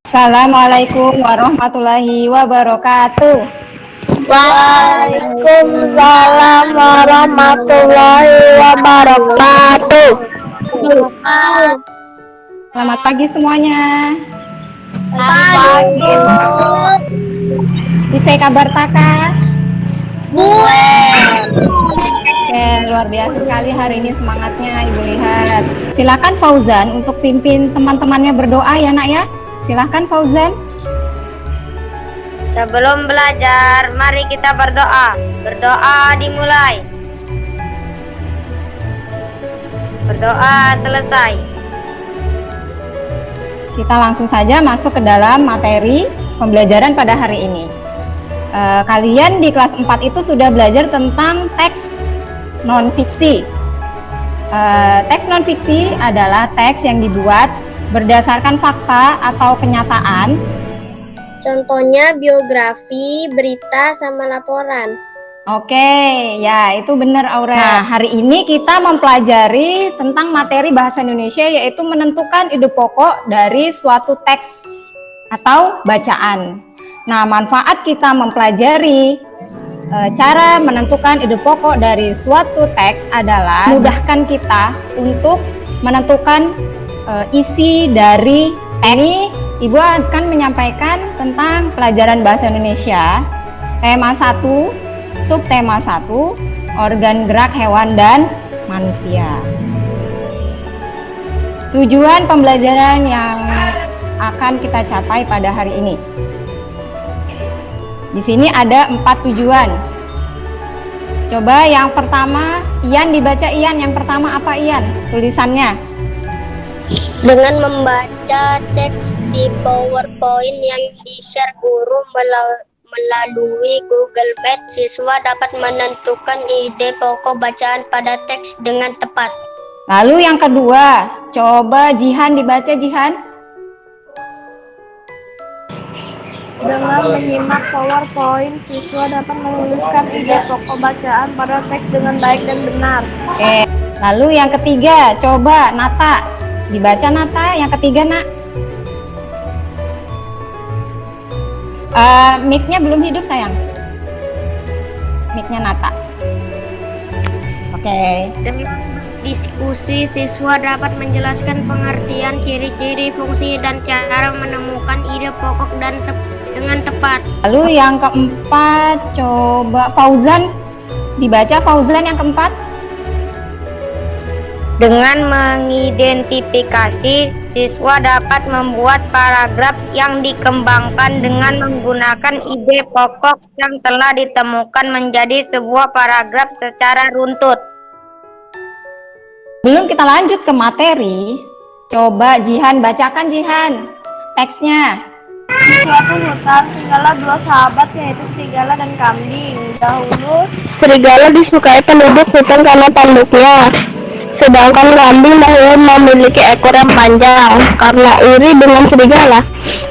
Assalamualaikum warahmatullahi wabarakatuh. Waalaikumsalam warahmatullahi wabarakatuh. Selamat pagi semuanya. Pagi, Bu. Bisa kabar Taka? Buat. Oke, luar biasa sekali hari ini semangatnya Ibu lihat. Silakan Fauzan untuk pimpin teman-temannya berdoa ya Nak ya. Silakan Fauzan. Sebelum belajar, mari kita berdoa. Berdoa dimulai. Berdoa selesai. Kita langsung saja masuk ke dalam materi pembelajaran pada hari ini. Kalian di kelas 4 itu sudah belajar tentang teks non-fiksi. Teks non-fiksi adalah teks yang dibuat berdasarkan fakta atau kenyataan. Contohnya biografi, berita, sama laporan. Oke, ya itu benar Aurel. Nah, hari ini kita mempelajari tentang materi bahasa Indonesia, yaitu menentukan ide pokok dari suatu teks atau bacaan. Nah, manfaat kita mempelajari cara menentukan ide pokok dari suatu teks adalah memudahkan kita untuk menentukan isi dari teks. Ini Ibu akan menyampaikan tentang pelajaran bahasa Indonesia tema 1, subtema 1, organ gerak hewan dan manusia. Tujuan pembelajaran yang akan kita capai pada hari ini. Di sini ada 4 tujuan. Coba yang pertama, Ian dibaca Ian. Yang pertama apa Ian? Tulisannya. Dengan membaca teks di PowerPoint yang di-share guru melalui Google Meet, siswa dapat menentukan ide pokok bacaan pada teks dengan tepat. Lalu yang kedua, coba Jihan dibaca Jihan. Dengan menyimak PowerPoint, siswa dapat menuliskan ide pokok bacaan pada teks dengan baik dan benar. Oke. Lalu yang ketiga, coba Nata. Dibaca Nata, yang ketiga Nak. Mic-nya belum hidup sayang. Mic-nya Nata. Oke. Dengan diskusi, siswa dapat menjelaskan pengertian, ciri-ciri, fungsi, dan cara menemukan ide pokok dengan tepat. Lalu yang keempat, coba Fauzan. Dibaca Fauzan yang keempat. Dengan mengidentifikasi, siswa dapat membuat paragraf yang dikembangkan dengan menggunakan ide pokok yang telah ditemukan menjadi sebuah paragraf secara runtut. Belum kita lanjut ke materi, coba Jihan bacakan Jihan teksnya. Di suatu hutan tinggallah dua sahabat, yaitu serigala dan kambing. Dahulu Serigala disukai penduduk hutan karena tanduknya, sedangkan kambing memiliki ekor yang panjang. Karena iri dengan serigala,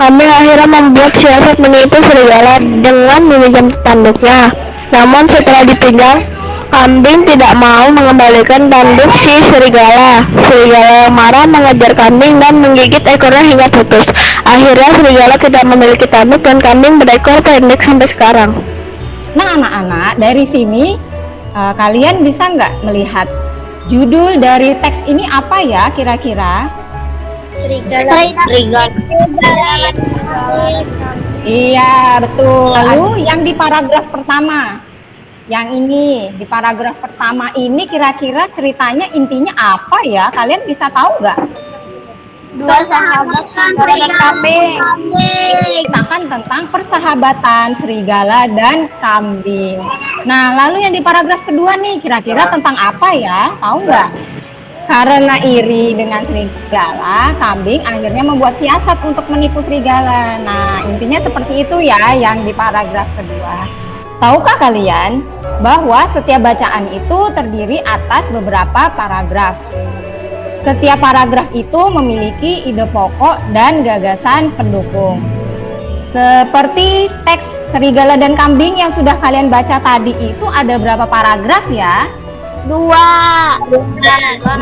kambing akhirnya membuat siasat menipu serigala dengan meminjam tanduknya. Namun setelah dipegang, kambing tidak mau mengembalikan tanduk si serigala. Serigala yang marah mengejar kambing dan menggigit ekornya hingga putus. Akhirnya serigala tidak memiliki tanduk dan kambing berekor pendek sampai sekarang. Nah anak-anak, dari sini kalian bisa nggak melihat judul dari teks ini apa ya kira-kira? Serigala. Iya betul. Lalu yang di paragraf pertama, yang ini di paragraf pertama ini kira-kira ceritanya intinya apa ya? Kalian bisa tahu nggak? dua sahabat, serigala dan kambing. Ceritakan tentang persahabatan serigala dan kambing. Nah, lalu yang di paragraf kedua nih, kira-kira tentang apa ya? Tahu nggak? Karena iri dengan serigala, kambing akhirnya membuat siasat untuk menipu serigala. Nah, intinya seperti itu ya yang di paragraf kedua. Tahukah kalian bahwa setiap bacaan itu terdiri atas beberapa paragraf? Setiap paragraf itu memiliki ide pokok dan gagasan pendukung. Seperti teks serigala dan kambing yang sudah kalian baca tadi itu ada berapa paragraf ya? 2.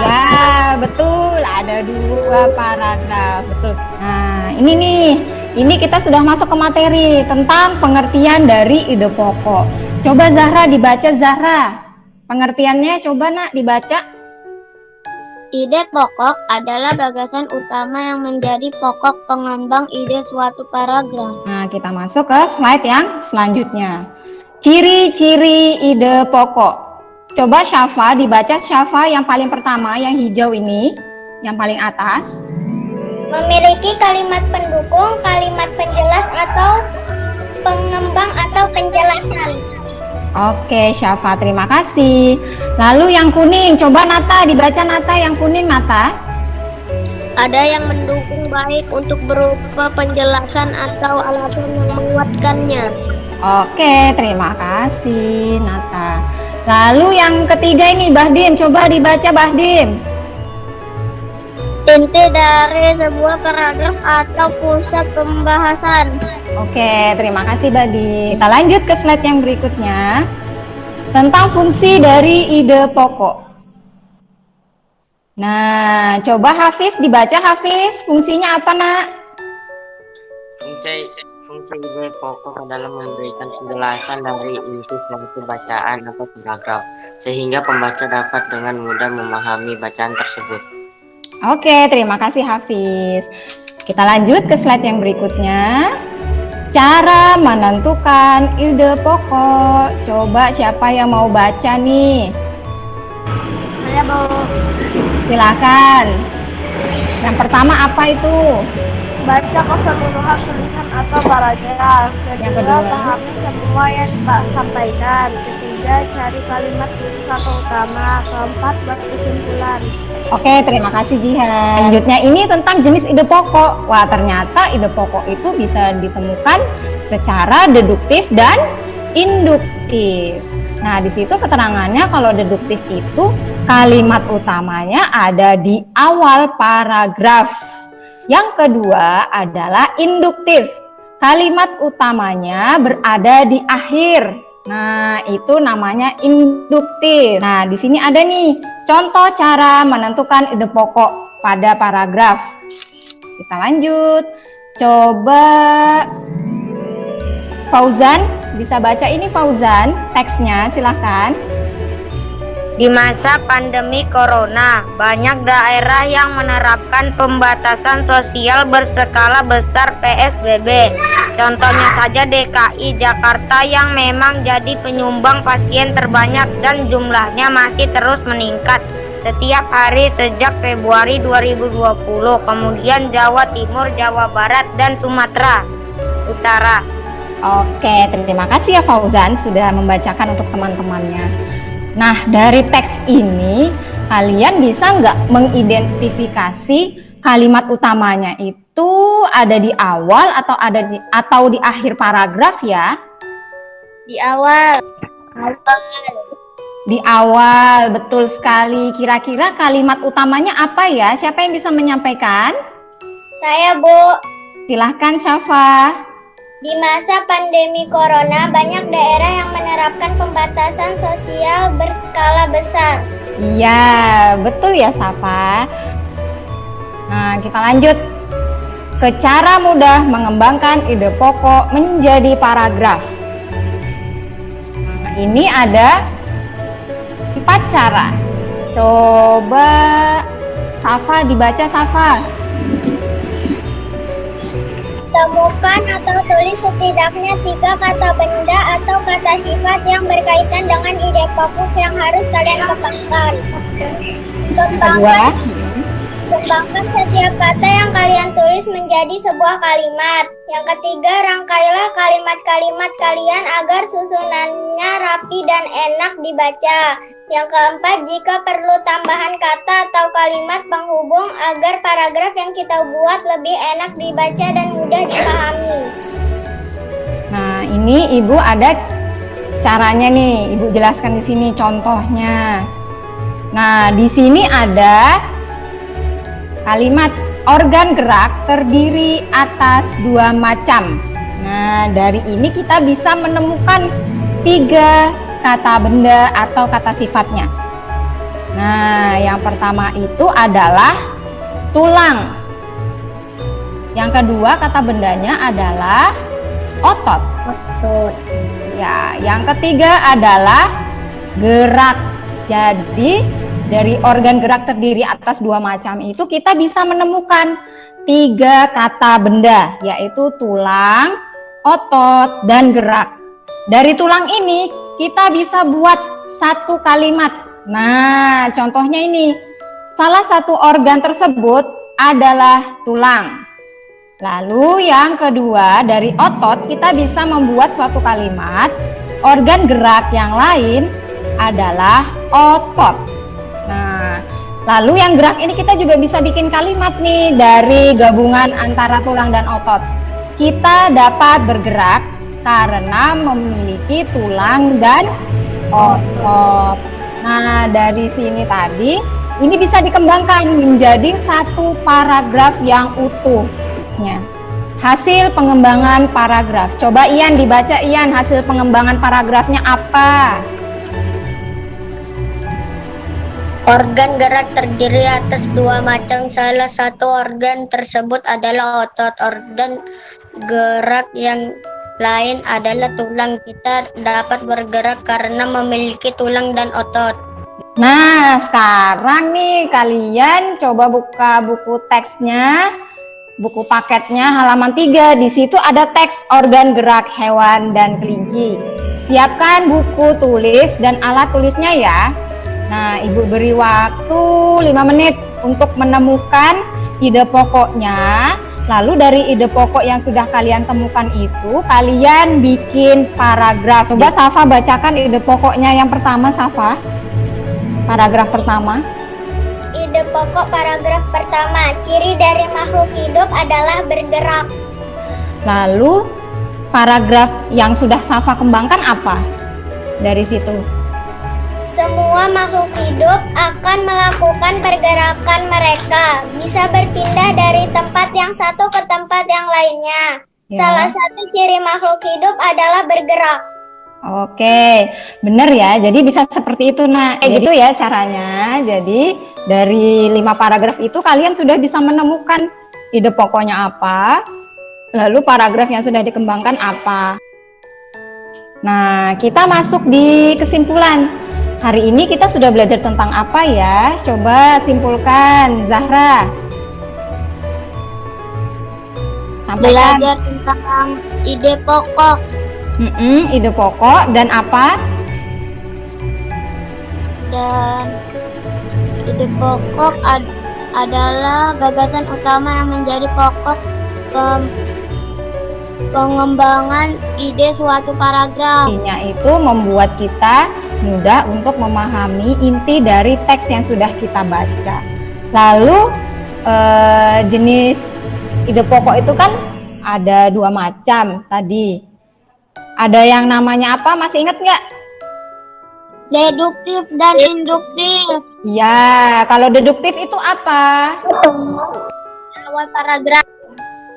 Ya, betul. Ada 2 paragraf. Betul. Nah, ini nih ini kita sudah masuk ke materi tentang pengertian dari ide pokok. Coba Zahra dibaca, Zahra. Pengertiannya coba nak dibaca. Ide pokok adalah gagasan utama yang menjadi pokok pengembang ide suatu paragraf. Nah, kita masuk ke slide yang selanjutnya. Ciri-ciri ide pokok. Coba Syafa dibaca, Syafa yang paling pertama, yang hijau ini, yang paling atas. Memiliki kalimat pendukung, kalimat penjelas atau pengembang atau penjelasan. Oke, Syafa, terima kasih. Lalu yang kuning, coba Nata dibaca, Nata yang kuning, Nata. Ada yang mendukung baik untuk berupa penjelasan atau alasan yang menguatkannya. Oke, terima kasih Nata. Lalu yang ketiga ini Bahdim, coba dibaca Bahdim. Inti dari sebuah paragraf atau pusat pembahasan. Oke, terima kasih Bahdim. Kita lanjut ke slide yang berikutnya. Tentang fungsi dari ide pokok. Nah, coba Hafiz dibaca, Hafiz. Fungsinya apa, Nak? Fungsi ide pokok adalah memberikan penjelasan dari inti suatu bacaan atau paragraf, sehingga pembaca dapat dengan mudah memahami bacaan tersebut. Oke, terima kasih Hafiz. Kita lanjut ke slide yang berikutnya. Cara menentukan ide pokok. Coba siapa yang mau baca nih? Saya mau Silakan. Yang pertama apa itu? baca keseluruhan tulisan atau paragraf. Yang Kedua, kedua. pahami semua yang disampaikan. Ketiga, cari kalimat kunci atau utama. Keempat, buat kesimpulan. Oke, terima kasih Jihan. Selanjutnya ini tentang jenis ide pokok. Wah, ternyata ide pokok itu bisa ditemukan secara deduktif dan induktif. Nah, di situ keterangannya kalau deduktif itu kalimat utamanya ada di awal paragraf. Yang kedua adalah induktif. Kalimat utamanya berada di akhir. Nah, itu namanya induktif. Nah, di sini ada nih contoh cara menentukan ide pokok pada paragraf. Kita lanjut. Coba Fauzan bisa baca ini, Fauzan, teksnya silahkan. Di masa pandemi corona, banyak daerah yang menerapkan pembatasan sosial berskala besar PSBB. Contohnya saja DKI Jakarta yang memang jadi penyumbang pasien terbanyak dan jumlahnya masih terus meningkat setiap hari sejak Februari 2020. Kemudian Jawa Timur, Jawa Barat, dan Sumatera Utara. Oke, terima kasih ya Fauzan sudah membacakan untuk teman-temannya. Nah, dari teks ini kalian bisa nggak mengidentifikasi kalimat utamanya itu ada di awal atau di akhir paragraf ya? Di awal. Di awal, betul sekali. Kira-kira kalimat utamanya apa ya? Siapa yang bisa menyampaikan? Saya, Bu. Silahkan Syafa. Di masa pandemi corona, banyak daerah yang menerapkan pembatasan sosial berskala besar. Iya, betul ya Syafa. Nah, kita lanjut ke cara mudah mengembangkan ide pokok menjadi paragraf. Nah, ini ada 4 cara. Coba Syafa dibaca, Syafa. Temukan atau tulis setidaknya 3 kata benda atau kata sifat yang berkaitan dengan ide pokok yang harus kalian kembangkan. Kedua, Kembangkan setiap kata yang kalian tulis menjadi sebuah kalimat. Yang ketiga, rangkailah kalimat-kalimat kalian agar susunannya rapi dan enak dibaca. Yang keempat, jika perlu tambahan kata atau kalimat penghubung agar paragraf yang kita buat lebih enak dibaca dan mudah dipahami. nah ini Ibu ada caranya nih. Ibu jelaskan di sini contohnya. Nah, di sini ada kalimat organ gerak terdiri atas 2 macam. Nah, dari ini kita bisa menemukan 3 kata benda atau kata sifatnya. Nah, yang pertama itu adalah tulang. Yang kedua kata bendanya adalah otot. Otot. Ya, yang ketiga adalah gerak. Jadi dari organ gerak terdiri atas dua macam itu kita bisa menemukan 3 kata benda, yaitu tulang, otot, dan gerak. Dari tulang ini kita bisa buat satu kalimat. Nah, contohnya ini. Salah satu organ tersebut adalah tulang. Lalu yang kedua, dari otot kita bisa membuat suatu kalimat. Organ gerak yang lain adalah otot. Nah, lalu yang gerak ini kita juga bisa bikin kalimat nih dari gabungan antara tulang dan otot. Kita dapat bergerak karena memiliki tulang dan otot. Nah, dari sini tadi ini bisa dikembangkan menjadi satu paragraf yang utuh. Hasil pengembangan paragraf. Coba Ian dibaca, Ian, hasil pengembangan paragrafnya apa? Organ gerak terdiri atas 2 macam. Salah satu organ tersebut adalah otot. Organ gerak yang lain adalah tulang. Kita dapat bergerak karena memiliki tulang dan otot. Nah, sekarang nih kalian coba buka buku teksnya, buku paketnya halaman 3. Di situ ada teks organ gerak hewan dan kelinci. Siapkan buku tulis dan alat tulisnya ya. Nah, Ibu beri waktu 5 menit untuk menemukan ide pokoknya. Lalu dari ide pokok yang sudah kalian temukan itu, kalian bikin paragraf. Coba Safa bacakan ide pokoknya yang pertama, Safa. Paragraf pertama. Ide pokok paragraf pertama, ciri dari makhluk hidup adalah bergerak. Lalu paragraf yang sudah Safa kembangkan apa? Dari situ. Semua makhluk hidup akan melakukan pergerakan mereka, bisa berpindah dari tempat yang satu ke tempat yang lainnya. Ya. Salah satu ciri makhluk hidup adalah bergerak. Oke, bener ya. Jadi bisa seperti itu, nah. Gitu ya caranya. Jadi dari 5 paragraf itu kalian sudah bisa menemukan ide pokoknya apa, lalu paragraf yang sudah dikembangkan apa. Nah, kita masuk di kesimpulan. Hari ini kita sudah belajar tentang apa ya? Coba simpulkan, Zahra. Sampaikan. Belajar tentang ide pokok. Ide pokok dan apa? Dan ide pokok adalah gagasan utama yang menjadi pokok pengembangan ide suatu paragraf. Intinya itu membuat kita mudah untuk memahami inti dari teks yang sudah kita baca. Lalu jenis ide pokok itu kan ada 2 macam tadi. Ada yang namanya apa? Masih ingat nggak? Deduktif dan induktif. Ya, kalau deduktif itu apa? Awal paragraf.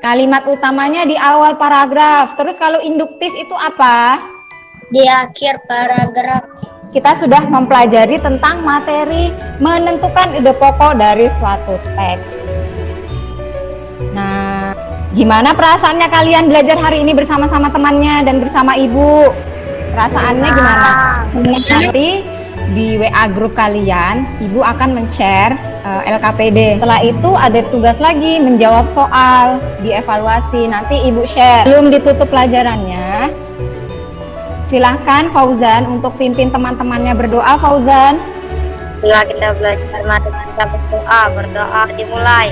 Kalimat utamanya di awal paragraf. Terus kalau induktif itu apa? Di akhir paragraf. Kita sudah mempelajari tentang materi menentukan ide pokok dari suatu teks. Nah, gimana perasaannya kalian belajar hari ini bersama-sama temannya dan bersama ibu? Perasaannya gimana? Nanti di WA grup kalian, ibu akan men-share LKPD. Setelah itu ada tugas lagi menjawab soal, dievaluasi. Nanti ibu share. Belum ditutup pelajarannya. Silahkan Fauzan untuk pimpin teman-temannya berdoa, Fauzan. Setelah kita belajar, mari kita berdoa. Berdoa dimulai.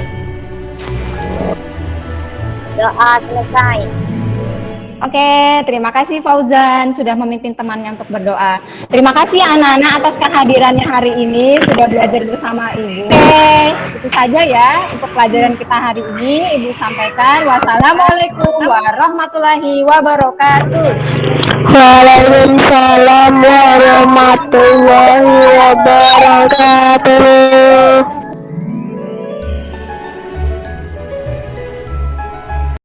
Doa selesai. Oke, terima kasih Fauzan sudah memimpin temannya untuk berdoa. Terima kasih anak-anak atas kehadirannya hari ini, sudah belajar bersama Ibu. Oke, itu saja ya untuk pelajaran kita hari ini. Ibu sampaikan wassalamualaikum warahmatullahi wabarakatuh. Waalaikumsalam warahmatullahi wabarakatuh.